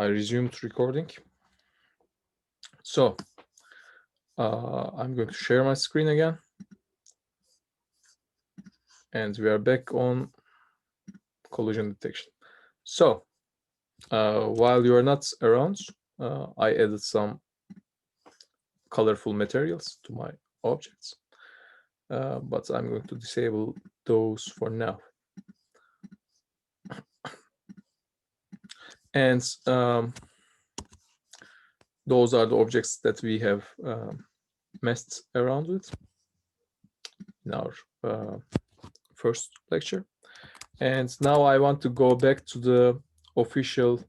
I resumed recording. So I'm going to share my screen again. And we are back on collision detection. So while you are not around, I added some colorful materials to my objects, but I'm going to disable those for now. And those are the objects that we have messed around with in our first lecture. And now I want to go back to the official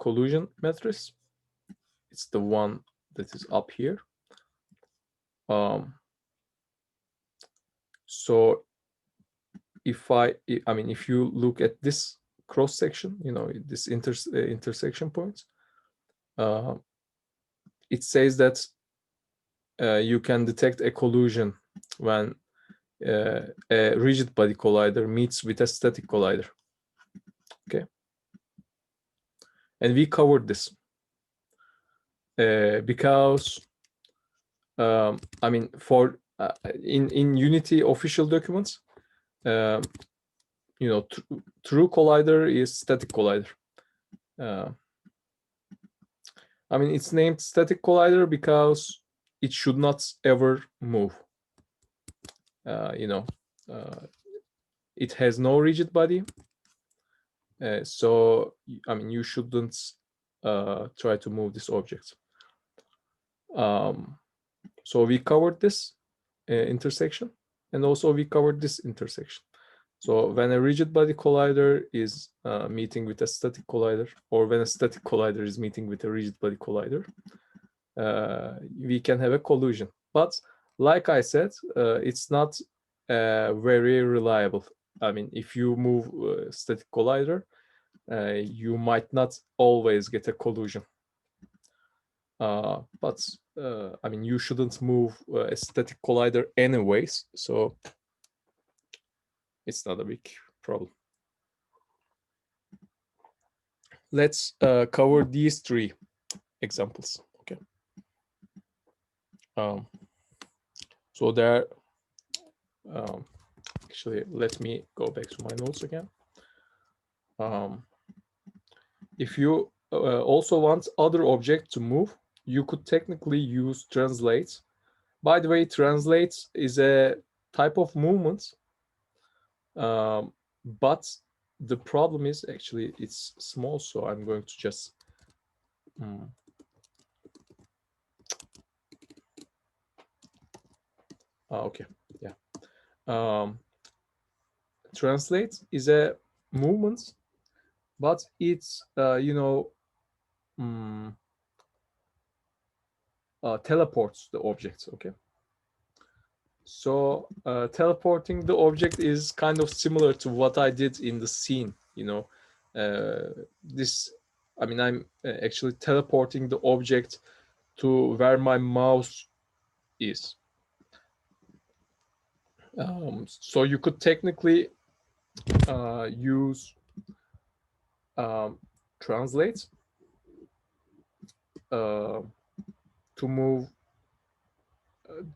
collusion matrix. It's the one that is up here. So if if you look at this cross section, this intersection point, it says that you can detect a collusion when a rigid body collider meets with a static collider. Okay, and we covered this because for in Unity official documents, true collider is static collider. It's named static collider because it should not ever move. It has no rigid body, so you shouldn't try to move this object. So we covered this intersection, and also we covered this intersection. So when a rigid body collider is meeting with a static collider, or when a static collider is meeting with a rigid body collider, we can have a collusion. But like I said, it's not very reliable. If you move a static collider, you might not always get a collusion. But you shouldn't move a static collider anyways, so it's not a big problem. Let's cover these three examples. Okay. So there. Actually, let me go back to my notes again. If you also want other object to move, you could technically use translate. By the way, translate is a type of movement, but the problem is actually it's small, so I'm going to just okay, yeah. Translate is a movement, but it's teleports the object. Okay, so teleporting the object is kind of similar to what I did in the scene. This I'm actually teleporting the object to where my mouse is. So you could technically use translate to move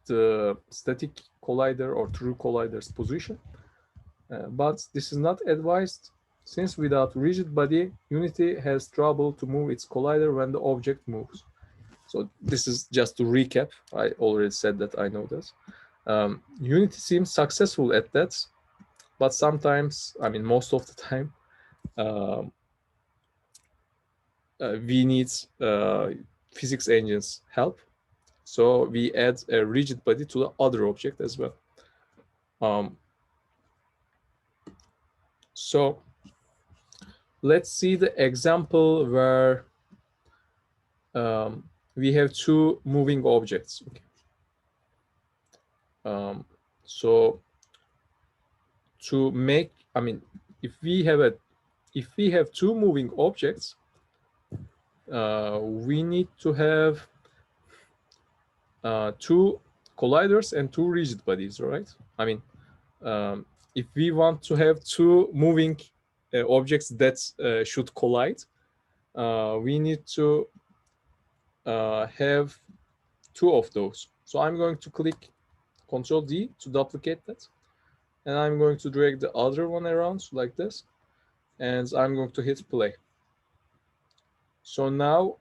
the static collider or true collider's position, but this is not advised, since without rigid body, Unity has trouble to move its collider when the object moves. So this is just to recap. I already said that I know this. Unity seems successful at that, but sometimes, most of the time, we need physics engines help. So we add a rigid body to the other object as well. So let's see the example where we have two moving objects. Okay. So to make, if we have two moving objects, we need to have two colliders and two rigid bodies, right? if we want to have two moving objects that should collide, we need to have two of those. So I'm going to click Ctrl D to duplicate that, and I'm going to drag the other one around like this, and I'm going to hit play. So now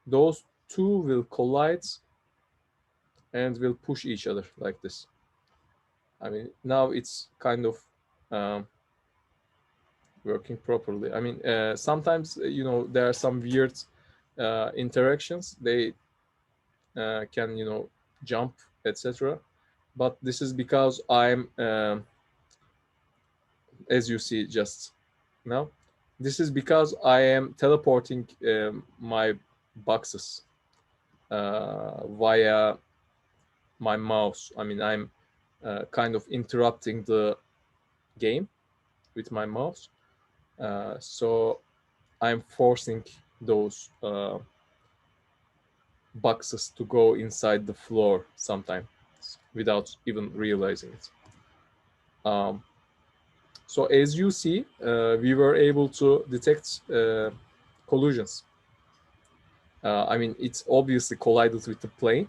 those two will collide and will push each other like this. I mean, now it's kind of working properly. I mean, sometimes, you know, there are some weird interactions. They can, you know, jump, etc. But this is because I'm, as you see just now, this is because I am teleporting my boxes via my mouse. I mean, I'm kind of interrupting the game with my mouse. So I'm forcing those boxes to go inside the floor sometimes without even realizing it. So as you see, we were able to detect collisions. I mean, it's obviously collided with the plane,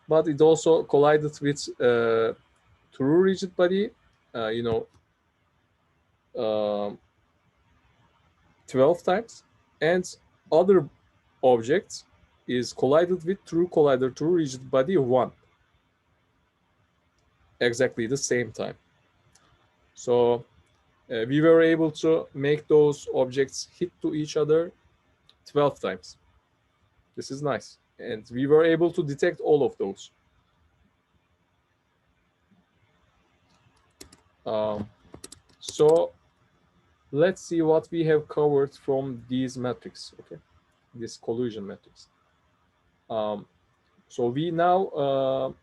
but it also collided with true rigid body, you know, 12 times, and other objects is collided with true collider, true rigid body 1, exactly the same time. So we were able to make those objects hit to each other 12 times. This is nice. And we were able to detect all of those. So let's see what we have covered from these metrics, okay? This collusion metrics. So we now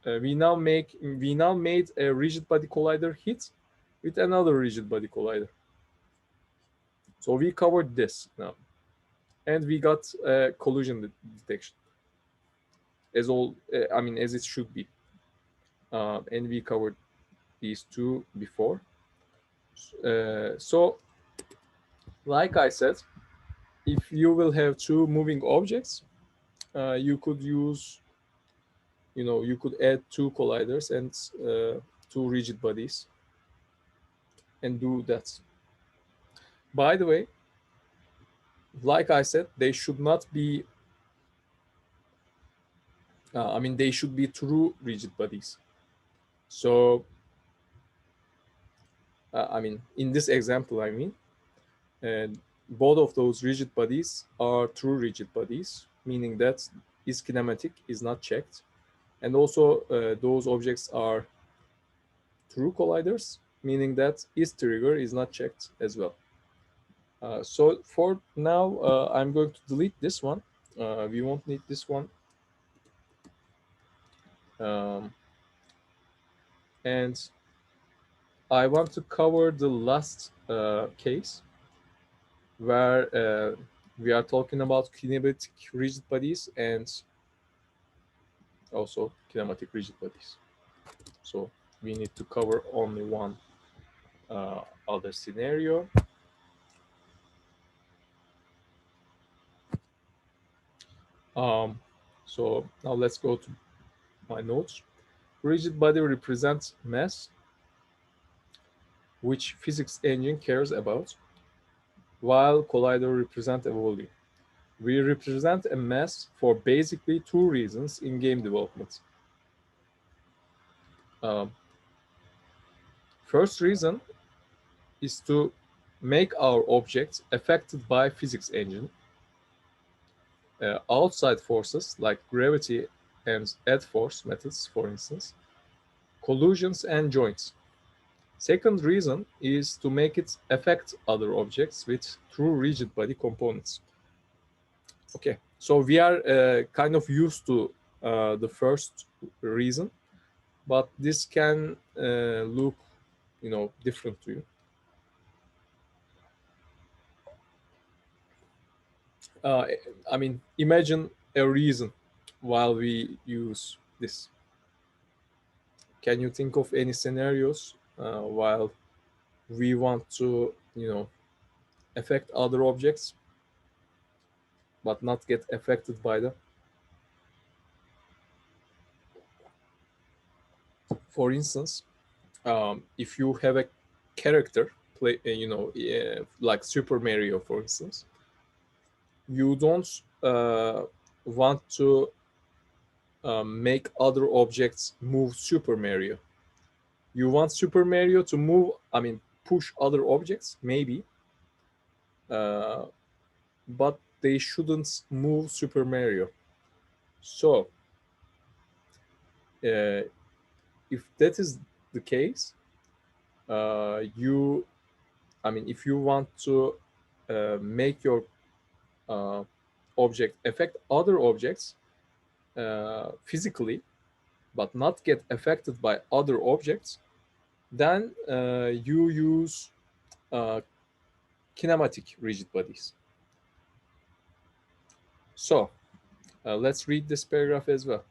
we now made a rigid body collider hit with another rigid body collider. So we covered this now, and we got collusion detection as all. I mean, as it should be, and we covered these two before. So, like I said, if you will have two moving objects, you could use, you know, you could add two colliders and two rigid bodies and do that. By the way, like I said, they should not be, I mean, they should be true rigid bodies. So, I mean, in this example, I mean, both of those rigid bodies are true rigid bodies, meaning that is kinematic is not checked. And also those objects are true colliders, meaning that is trigger is not checked as well. So for now, I'm going to delete this one. We won't need this one. And I want to cover the last case where we are talking about kinematic rigid bodies and also kinematic rigid bodies. So we need to cover only one other scenario. So now let's go to my notes. Rigid body represents mass, which physics engine cares about, while collider represent a volume. We represent a mass for basically two reasons in game development. First reason is to make our objects affected by physics engine. Outside forces like gravity and add force methods, for instance, collusions and joints. Second reason is to make it affect other objects with true rigid body components. Okay, so we are kind of used to the first reason, but this can look, you know, different to you. I mean, imagine a reason while we use this. Can you think of any scenarios while we want to, affect other objects but not get affected by them? For instance, if you have a character play, like Super Mario, for instance, you don't want to make other objects move Super Mario. You want Super Mario to move, push other objects, maybe, uh, but they shouldn't move Super Mario. So, if that is the case, if you want to make your object affect other objects physically, but not get affected by other objects, then you use kinematic rigid bodies. So let's read this paragraph as well.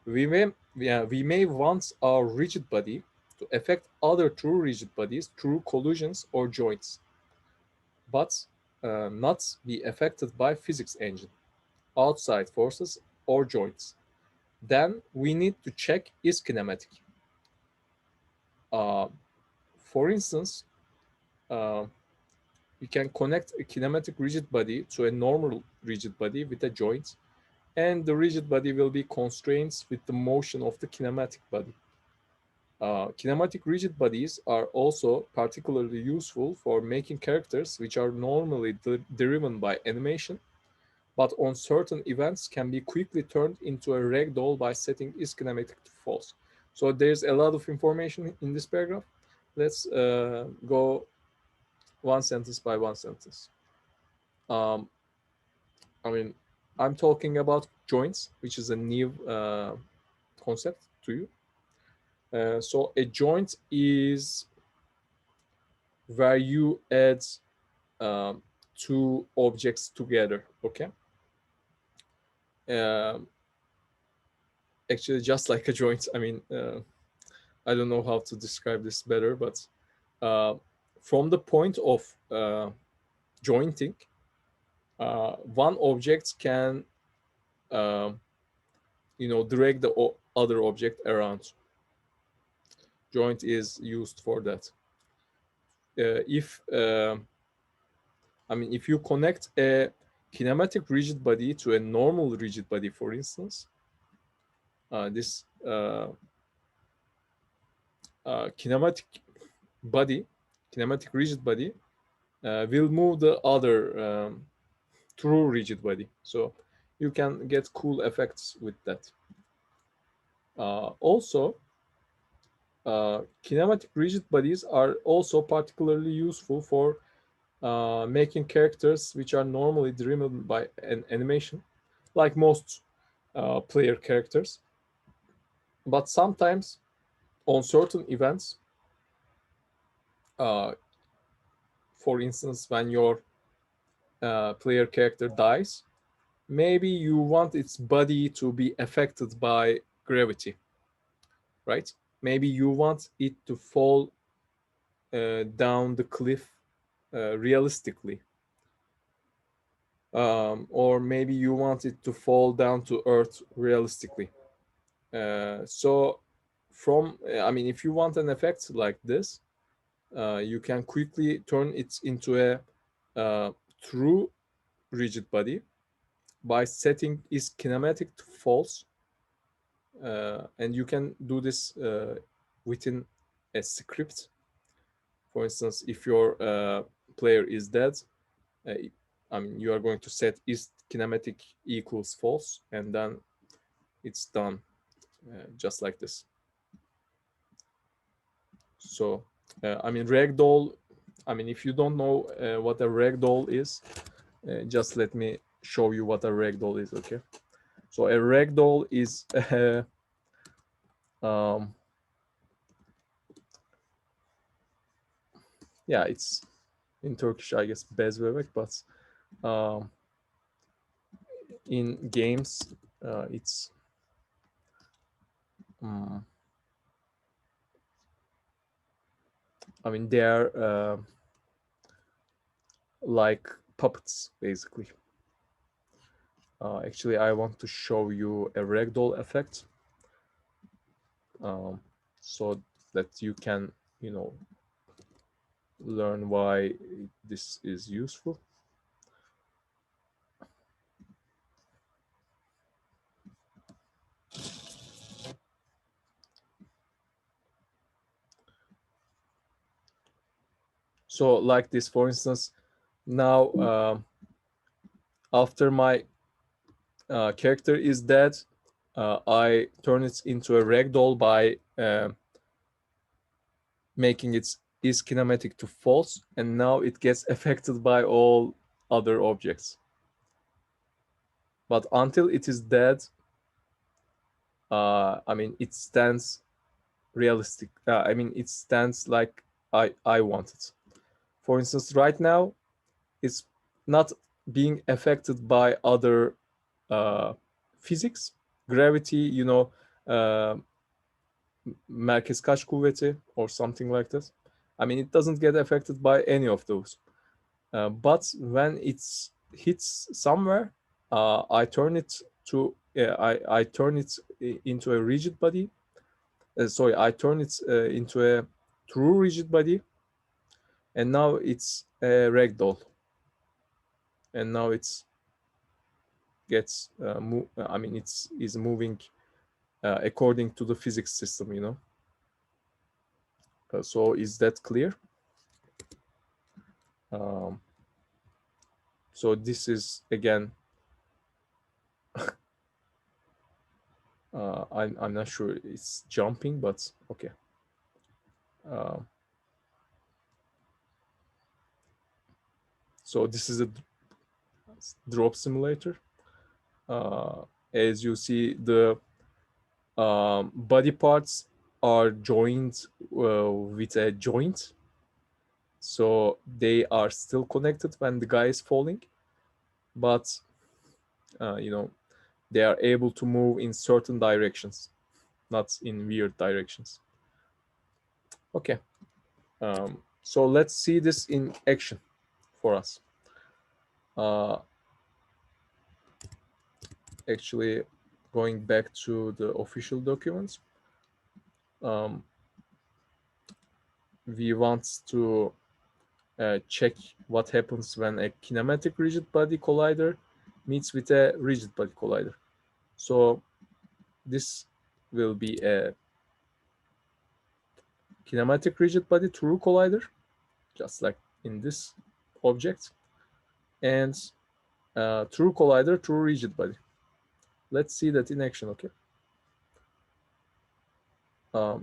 We may want our rigid body to affect other true rigid bodies through collusions or joints, but not be affected by physics engine, outside forces, or joints. Then we need to check is kinematic. Uh, for instance, uh, we can connect a kinematic rigid body to a normal rigid body with a joint, and the rigid body will be constrained with the motion of the kinematic body. Kinematic rigid bodies are also particularly useful for making characters which are normally driven by animation, but on certain events can be quickly turned into a Regdoll by setting is kinematic to false. So there's a lot of information in this paragraph. Let's go one sentence by one sentence. Um, I'm talking about joints, which is a new concept to you. So a joint is where you add two objects together, okay? Um, Actually, just like a joint. I don't know how to describe this better, but from the point of jointing, one object can, drag the other object around. Joint is used for that. If you connect a kinematic rigid body to a normal rigid body, for instance, this kinematic rigid body will move the other true rigid body. So you can get cool effects with that. Also, kinematic rigid bodies are also particularly useful for making characters which are normally driven by an animation, like most player characters. But sometimes, on certain events, uh, for instance, when your player character dies, maybe you want its body to be affected by gravity, right? Maybe you want it to fall down the cliff realistically. Or maybe you want it to fall down to earth realistically. So if you want an effect like this, you can quickly turn it into a true rigid body by setting is kinematic to false. And you can do this within a script. For instance, if your player is dead, you are going to set is kinematic equals false, and then it's done just like this. So, Regdoll, if you don't know what a Regdoll is, just let me show you what a Regdoll is, okay? So a Regdoll is yeah, it's in Turkish, I guess, bez bebek, but in games, it's I mean, they are like puppets, basically. Actually, I want to show you a Regdoll effect, so that you can, learn why this is useful. So like this, for instance, now after my character is dead, I turn it into a ragdoll by making its is kinematic to false, and now it gets affected by all other objects. But until it is dead, I mean, it stands realistic. I mean, it stands like I want it. For instance, right now, it's not being affected by other physics, gravity, merkez kaç kuvveti or something like that. I mean, it doesn't get affected by any of those. But when it hits somewhere, I turn it to I turn it into a rigid body. Sorry, I turn it into a true rigid body, and now it's a ragdoll. And now it's gets I mean, it's is moving according to the physics system, so is that clear? So this is again, I'm not sure it's jumping, but okay. So this is a drop simulator. As you see, the body parts are joined with a joint, so they are still connected when the guy is falling, but they are able to move in certain directions, not in weird directions. Okay, so let's see this in action for us. Actually, going back to the official documents, we want to check what happens when a kinematic rigid body collider meets with a rigid body collider. So this will be a kinematic rigid body true collider, just like in this object, and true collider true rigid body. Let's see that in action, okay?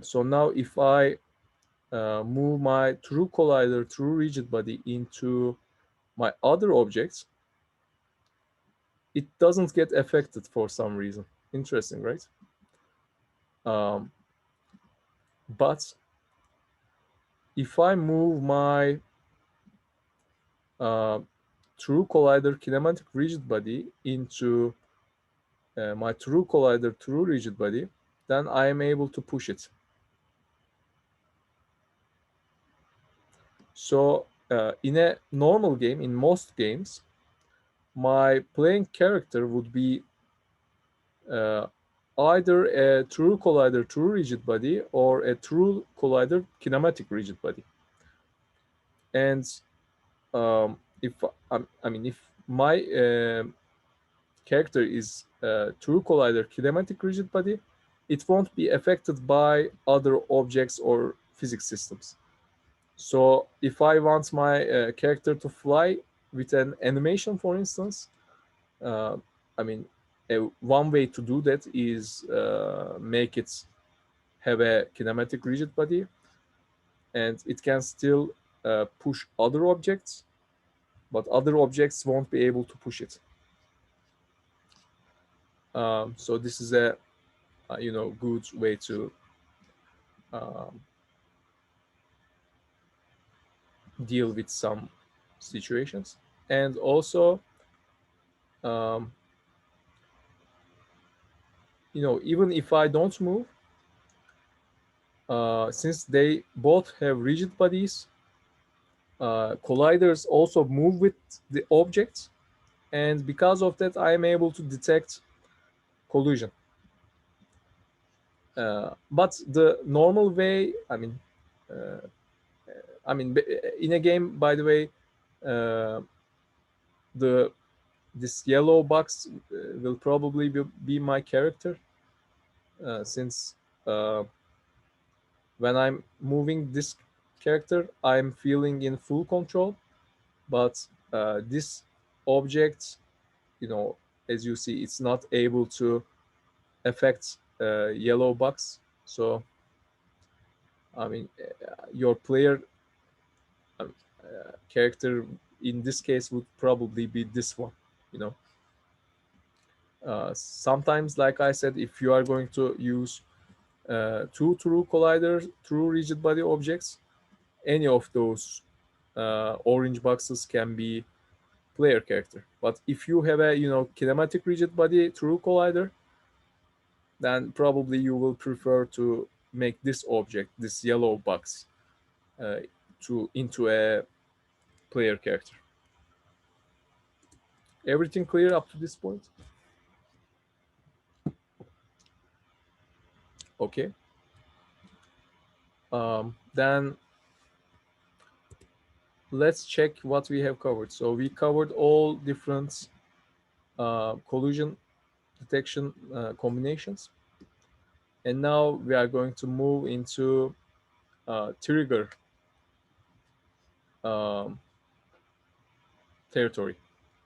So now if I move my true collider true rigid body into my other objects, it doesn't get affected for some reason. Interesting, right? But if I move my true collider kinematic rigid body into my true collider true rigid body, then I am able to push it. So in a normal game, in most games, my playing character would be either a true collider true rigid body or a true collider kinematic rigid body. And if I mean, if my character is true collider kinematic rigid body, it won't be affected by other objects or physics systems. So if I want my character to fly with an animation, for instance, I mean, one way to do that is make it have a kinematic rigid body, and it can still push other objects, but other objects won't be able to push it. So this is a good way to deal with some situations. And also, even if I don't move, since they both have rigid bodies, colliders also move with the objects, and because of that, I am able to detect collusion. But the normal way, in a game, by the way, this yellow box will probably be my character, since when I'm moving this character, I'm feeling in full control. But this object, as you see, it's not able to affect yellow box. So your player character in this case would probably be this one. you know Sometimes, like I said, if you are going to use two true colliders, true rigid body objects, any of those orange boxes can be player character. But if you have a kinematic rigid body true collider, then probably you will prefer to make this object, this yellow box, uh, into a player character. Everything clear up to this point? Okay. Then let's check what we have covered. So we covered all different collusion detection combinations, and now we are going to move into trigger um, territory.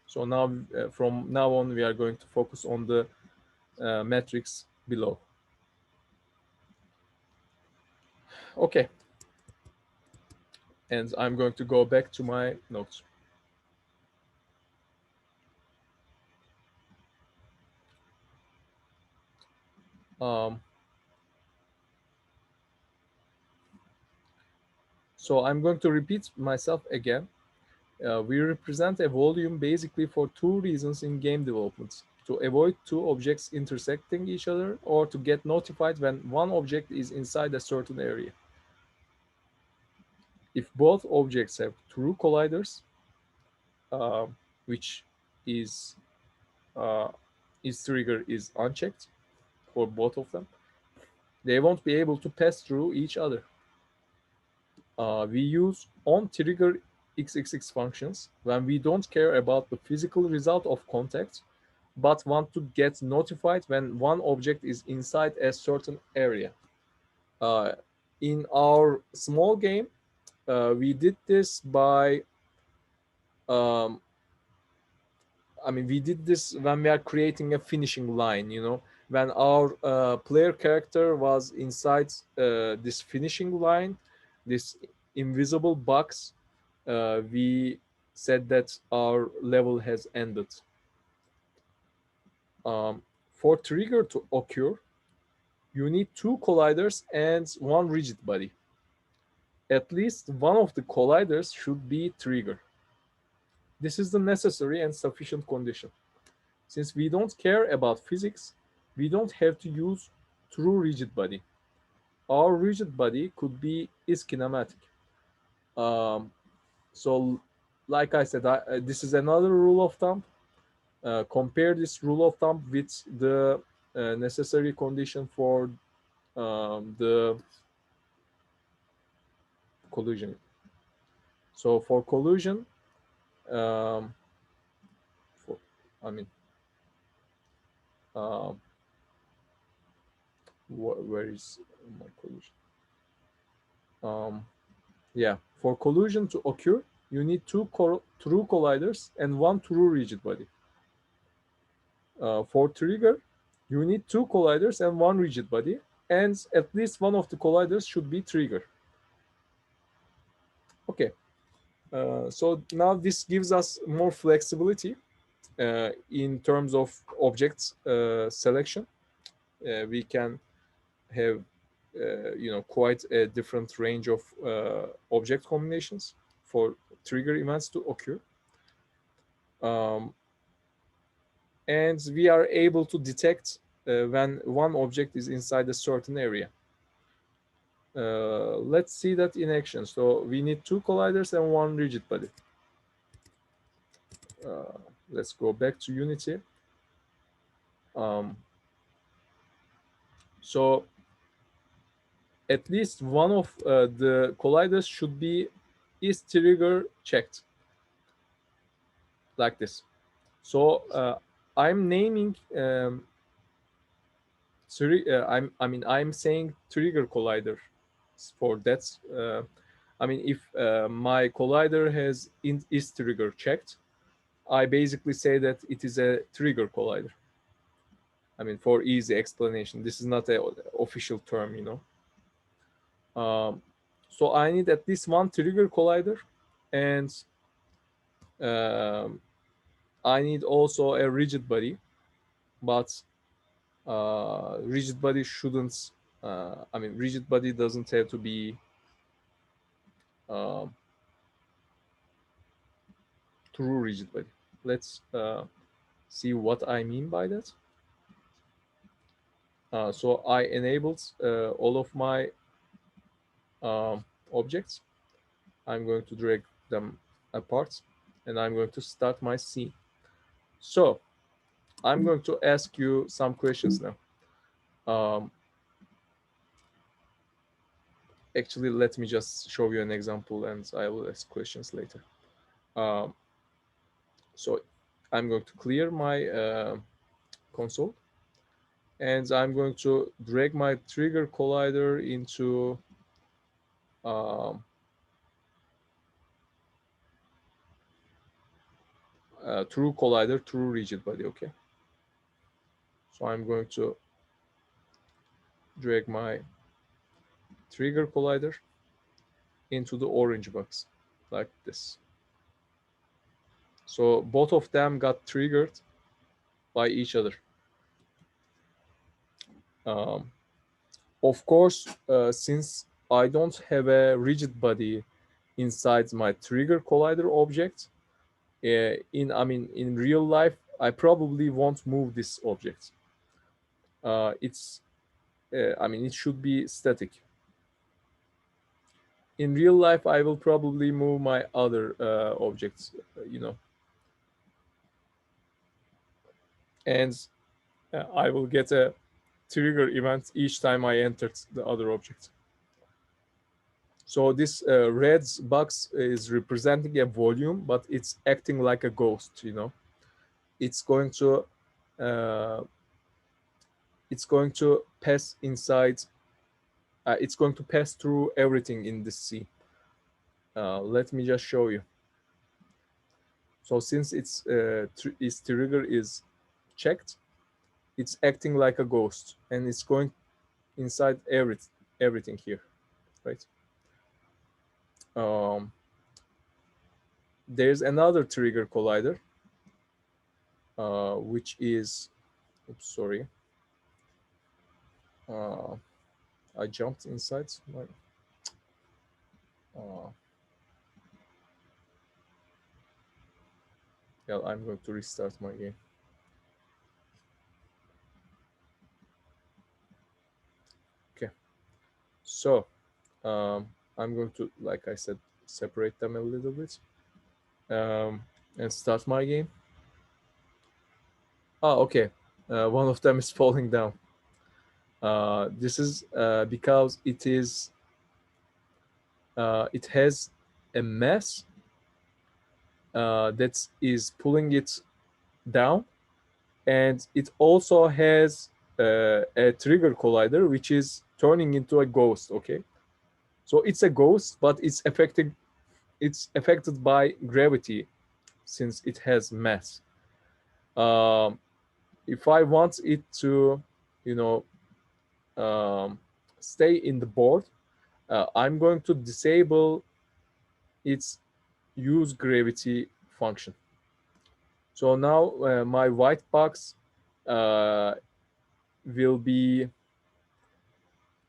So now, from now on, we are going to focus on the metrics below. Okay. And I'm going to go back to my notes. Um, so I'm going to repeat myself again. We represent a volume basically for two reasons in game development: to avoid two objects intersecting each other, or to get notified when one object is inside a certain area. If both objects have true colliders, uh, which is trigger is unchecked for both of them, they won't be able to pass through each other. We use on trigger xxx functions when we don't care about the physical result of contact, but want to get notified when one object is inside a certain area. Uh, in our small game, we did this by, um, we did this when we are creating a finishing line, when our player character was inside this finishing line, this invisible box, we said that our level has ended. For trigger to occur, you need two colliders and one rigid body. At least one of the colliders should be trigger. This is the necessary and sufficient condition. Since we don't care about physics, we don't have to use true rigid body. Our rigid body could be is kinematic. So, like I said, this is another rule of thumb. Compare this rule of thumb with the necessary condition for the collusion. So for collusion, um, for, I mean, um, where is my collusion? Yeah, for collusion to occur, you need two true colliders and one true rigid body. For trigger, you need two colliders and one rigid body, and at least one of the colliders should be trigger. Okay, so now this gives us more flexibility in terms of object selection. We can have quite a different range of object combinations for trigger events to occur. And we are able to detect when one object is inside a certain area. let's see that in action. So we need 2 colliders and 1 rigid body. Let's go back to Unity. So at least one of the colliders should be is trigger checked, like this. So I'm naming I'm saying trigger collider for that. I mean, if my collider has is trigger checked, I basically say that it is a trigger collider. I mean, for easy explanation, this is not an official term, you know. So I need at least 1 trigger collider, and I need also a rigid body, but rigid body shouldn't. I mean, rigid body doesn't have to be true rigid body. Let's see what I mean by that. So I enabled all of my objects. I'm going to drag them apart, and I'm going to start my scene. So I'm going to ask you some questions now. Actually, let me just show you an example, and I will ask questions later. So I'm going to clear my console, and I'm going to drag my trigger collider into true collider, true rigid body. Okay. So I'm going to drag my trigger collider into the orange box, like this. So both of them got triggered by each other. Of course, since I don't have a rigid body inside my trigger collider object, in real life, I probably won't move this object. It should be static. In real life, I will probably move my other objects, and I will get a trigger event each time I entered the other object. So this red box is representing a volume, but it's acting like a ghost, you know. It's going to pass inside. It's going to pass through everything in this sea. Let me just show you. So since its trigger is checked, it's acting like a ghost, and it's going inside everything here, right? There's another trigger collider, which is, oops, sorry. I jumped inside my. Yeah, I'm going to restart my game. Okay, so I'm going to, like I said, separate them a little bit and start my game. Oh, okay. One of them is falling down. This is because it has a mass that is pulling it down, and it also has a trigger collider which is turning into a ghost. Okay, so it's a ghost, but it's affected by gravity since it has mass. If I want it to, stay in the board, I'm going to disable its use gravity function. So now my white box will be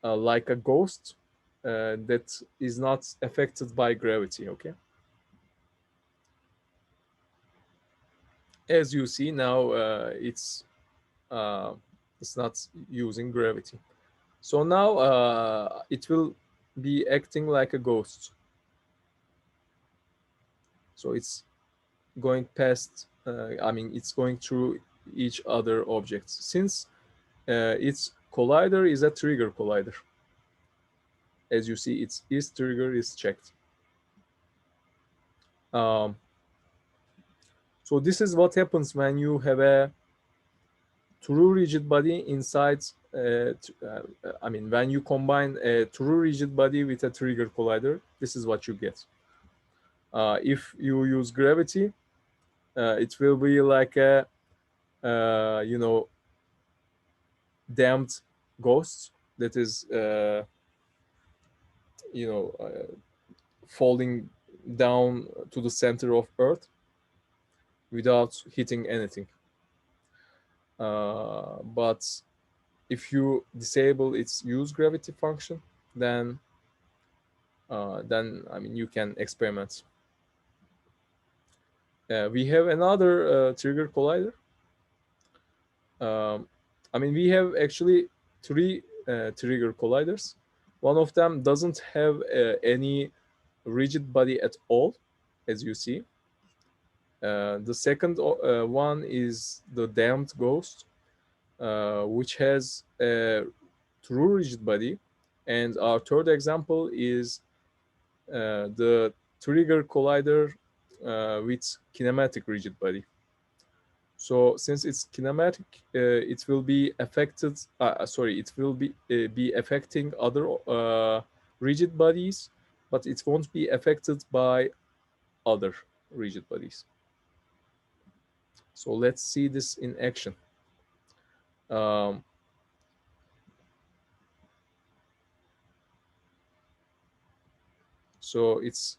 like a ghost that is not affected by gravity. Okay. As you see now, it's not using gravity. So now it will be acting like a ghost. So it's going past, I mean, it's going through each other objects. Since its collider is a trigger collider. As you see, its is trigger is checked. Um, so this is what happens when you have a true rigid body inside, I mean, when you combine a true rigid body with a trigger collider, this is what you get. If you use gravity, it will be like a, you know, damned ghost that is, you know, falling down to the center of Earth without hitting anything. But if you disable its use gravity function, then I mean, you can experiment. We have another trigger collider. I mean, we have actually three trigger colliders. One of them doesn't have any rigid body at all, as you see. The second one is the damned ghost, which has a true rigid body. And our third example is the trigger collider with kinematic rigid body. So since it's kinematic, it will be affected. Sorry, it will be affecting other rigid bodies, but it won't be affected by other rigid bodies. So let's see this in action. So it's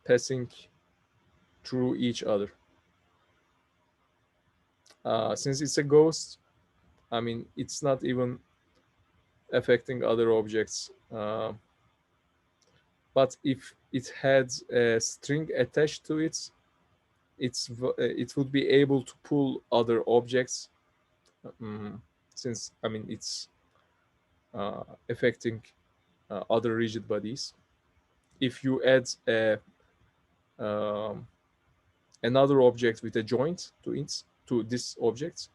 passing through each other. Since it's a ghost, I mean, it's not even affecting other objects. But if it had a string attached to it, it would be able to pull other objects, since, I mean, it's affecting other rigid bodies. If you add another object with a joint to this object,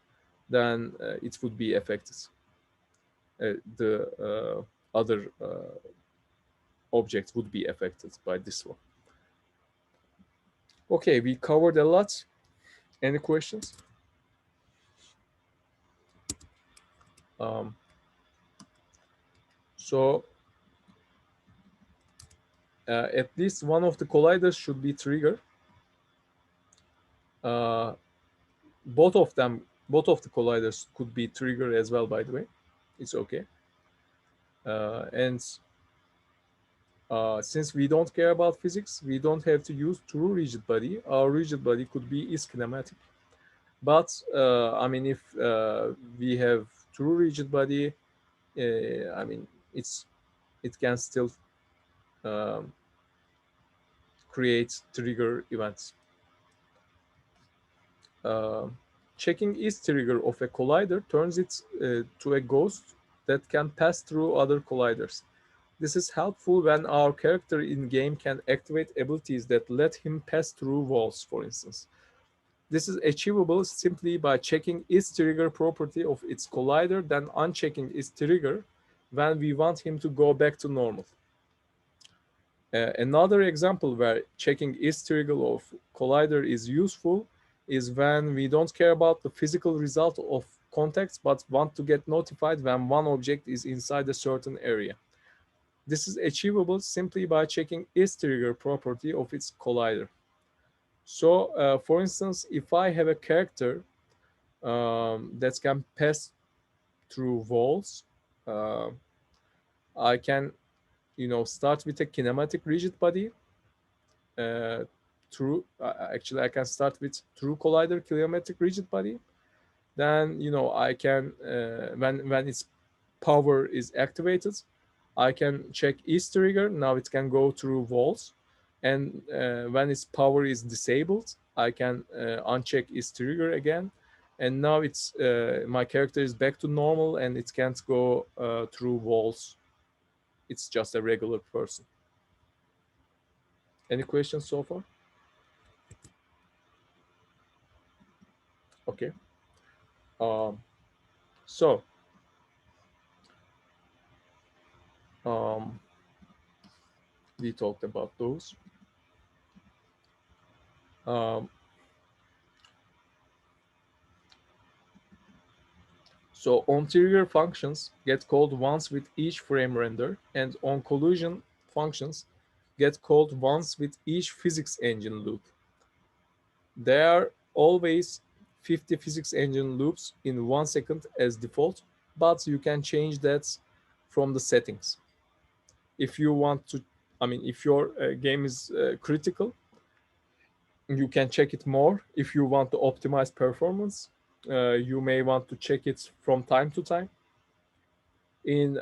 then it would be affected. The other object would be affected by this one. Okay, we covered a lot. Any questions? So at least one of the colliders should be trigger. Both of the colliders could be trigger as well, by the way. It's okay. And since we don't care about physics, we don't have to use true rigid body. Our rigid body could be is kinematic. But I mean, if we have true rigid body, I mean, it can still create trigger events. Checking is trigger of a collider turns it to a ghost that can pass through other colliders. This is helpful when our character in game can activate abilities that let him pass through walls, for instance. This is achievable simply by checking is trigger property of its collider, then unchecking is trigger when we want him to go back to normal. Another example where checking is trigger of collider is useful is when we don't care about the physical result of contacts, but want to get notified when one object is inside a certain area. This is achievable simply by checking is trigger property of its collider. So, for instance, if I have a character that can pass through walls, I can, start with a kinematic rigid body. Actually, I can start with true collider kinematic rigid body. Then, I can, when its power is activated, I can check is trigger. Now it can go through walls. And when its power is disabled, I can uncheck is trigger again. And now my character is back to normal and it can't go through walls it's just a regular person. Any questions so far? Okay. So we talked about those. So on-trigger functions get called once with each frame render, and on-collusion functions get called once with each physics engine loop. There are always 50 physics engine loops in 1 second as default, but you can change that from the settings. If you want to, if your game is critical, you can check it more. If you want to optimize performance, you may want to check it from time to time. In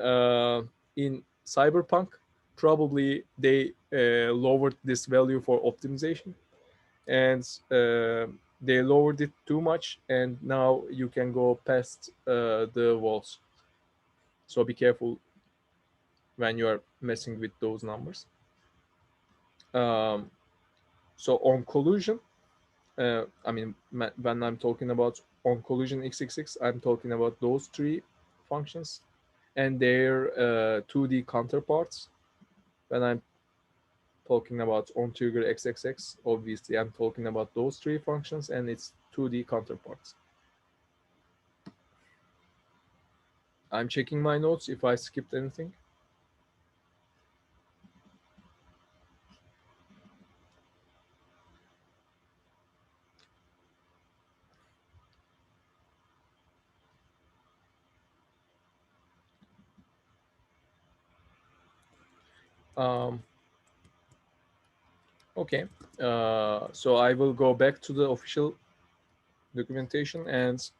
Cyberpunk, probably they lowered this value for optimization, and they lowered it too much, and now you can go past the walls. So be careful when you are messing with those numbers. So on collusion, when I'm talking about on collusion xxx, I'm talking about those three functions and their 2D counterparts. When I'm talking about on trigger xxx, obviously I'm talking about those three functions and its 2D counterparts. I'm checking my notes if I skipped anything. Okay, so I will go back to the official documentation, and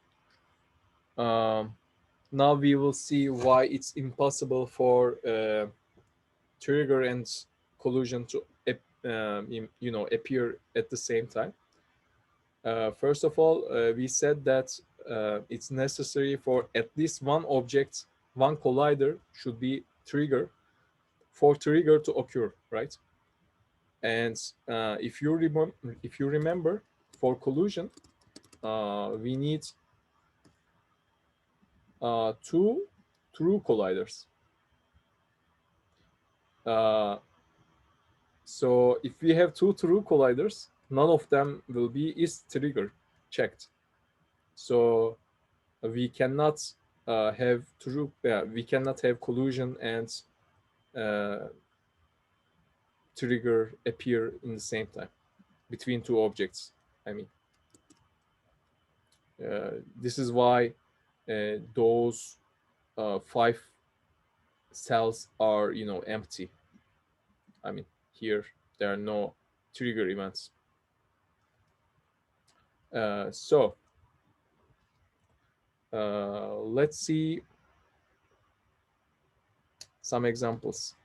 now we will see why it's impossible for trigger and collusion to appear at the same time. First of all, we said that it's necessary for at least one object, one collider should be trigger for trigger to occur, right? And if you remember, for collusion, we need two true colliders. So if we have two true colliders, none of them will be is trigger checked. So we cannot have true. We cannot have collusion and trigger appear in the same time between two objects. This is why those 5 cells are empty. Here there are no trigger events. So let's see some examples.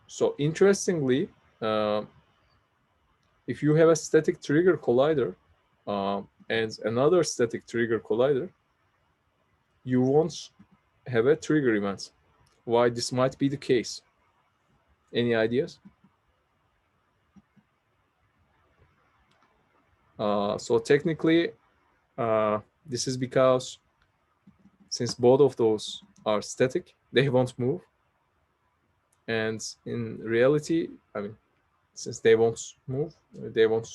So interestingly, if you have a static trigger collider and another static trigger collider, you won't have a trigger event. Why this might be the case? Any ideas? So technically, this is because since both of those are static, they won't move. And in reality, since they won't move, they won't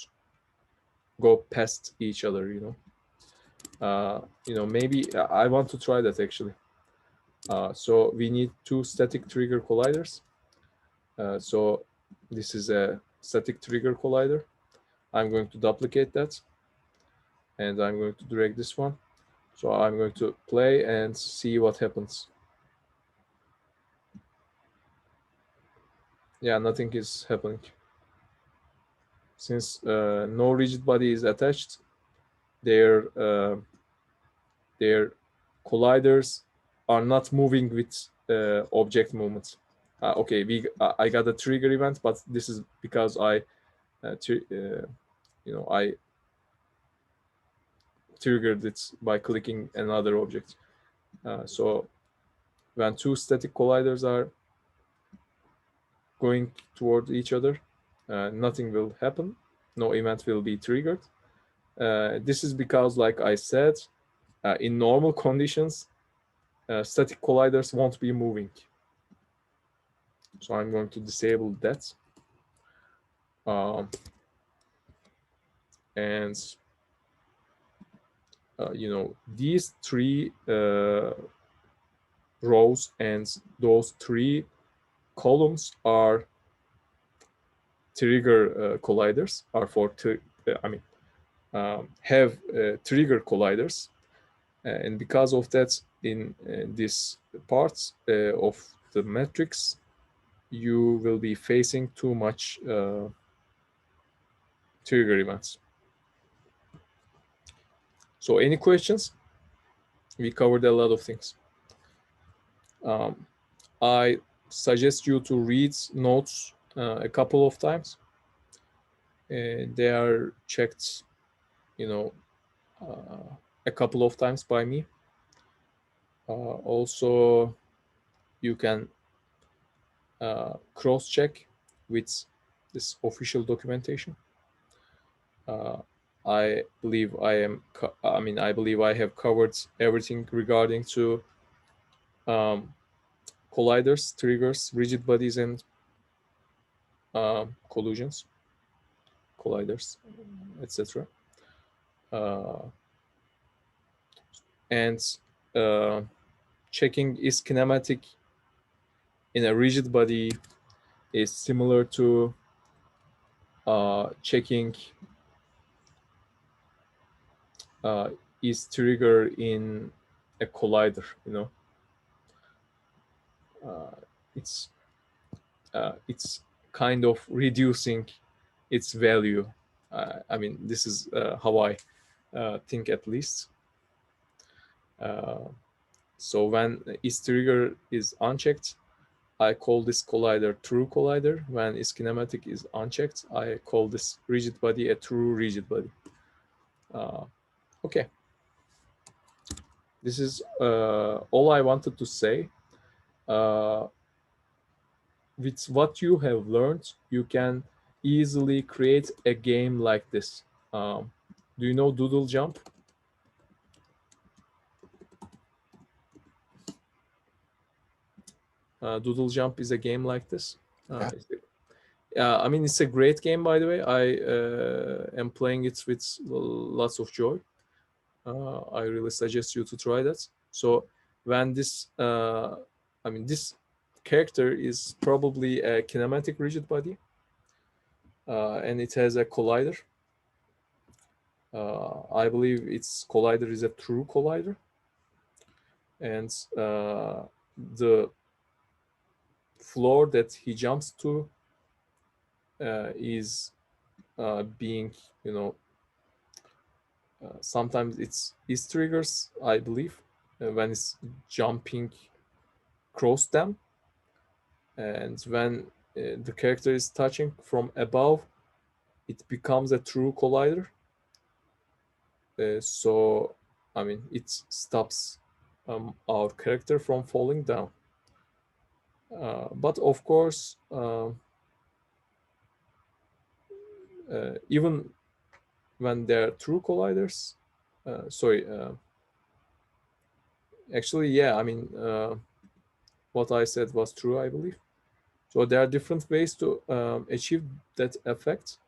go past each other, maybe I want to try that actually. So we need two static trigger colliders. So this is a static trigger collider. I'm going to duplicate that, and I'm going to drag this one. So I'm going to play and see what happens. Yeah, nothing is happening. Since no rigid body is attached, their colliders are not moving with object movements. Okay, I got a trigger event, but this is because I triggered it by clicking another object. So when two static colliders are going toward each other, nothing will happen. No event will be triggered. This is because, like I said, in normal conditions, static colliders won't be moving. So I'm going to disable that. And these three rows and those three columns are trigger colliders, are for have trigger colliders, and because of that, in this parts of the matrix, you will be facing too much trigger events. So any questions? We covered a lot of things. I suggest you to read notes a couple of times. They are checked, a couple of times by me. Also, you can cross-check with this official documentation. I believe I believe I have covered everything regarding to colliders, triggers, rigid bodies, and collusions, colliders, etc. And checking is kinematic in a rigid body is similar to checking is trigger in a collider. It's kind of reducing its value. This is how I think, at least. So when is trigger is unchecked, I call this collider true collider. When is kinematic is unchecked, I call this rigid body a true rigid body. Okay. This is all I wanted to say. With what you have learned, you can easily create a game like this. Do you know Doodle Jump? Doodle Jump is a game like this. It's a great game, by the way. I am playing it with lots of joy. I really suggest you to try that. So when this, this character is probably a kinematic rigid body, and it has a collider. I believe its collider is a true collider, and the floor that he jumps to is being, sometimes it's triggers, I believe, when it's jumping across them, and when the character is touching from above, it becomes a true collider. So it stops our character from falling down. But of course, even when they're true colliders, actually, yeah, what I said was true, I believe. So there are different ways to achieve that effect.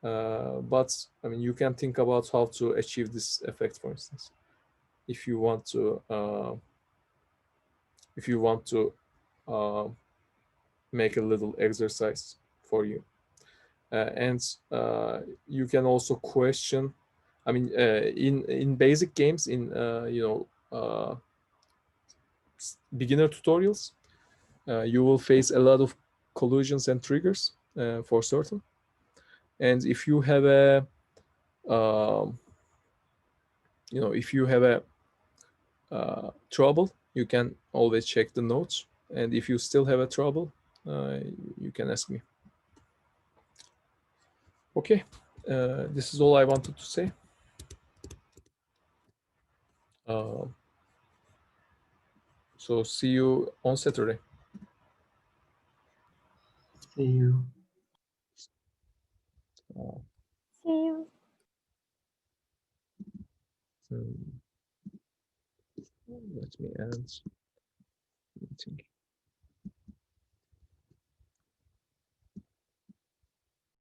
But you can think about how to achieve this effect, for instance, if you want to make a little exercise for you. And you can also question, in basic games, in beginner tutorials, you will face a lot of collusions and triggers for certain. And if you have a trouble, you can always check the notes, and if you still have a trouble, you can ask me. Okay, this is all I wanted to say. So see you on Saturday. See you. See you. Let me end meeting.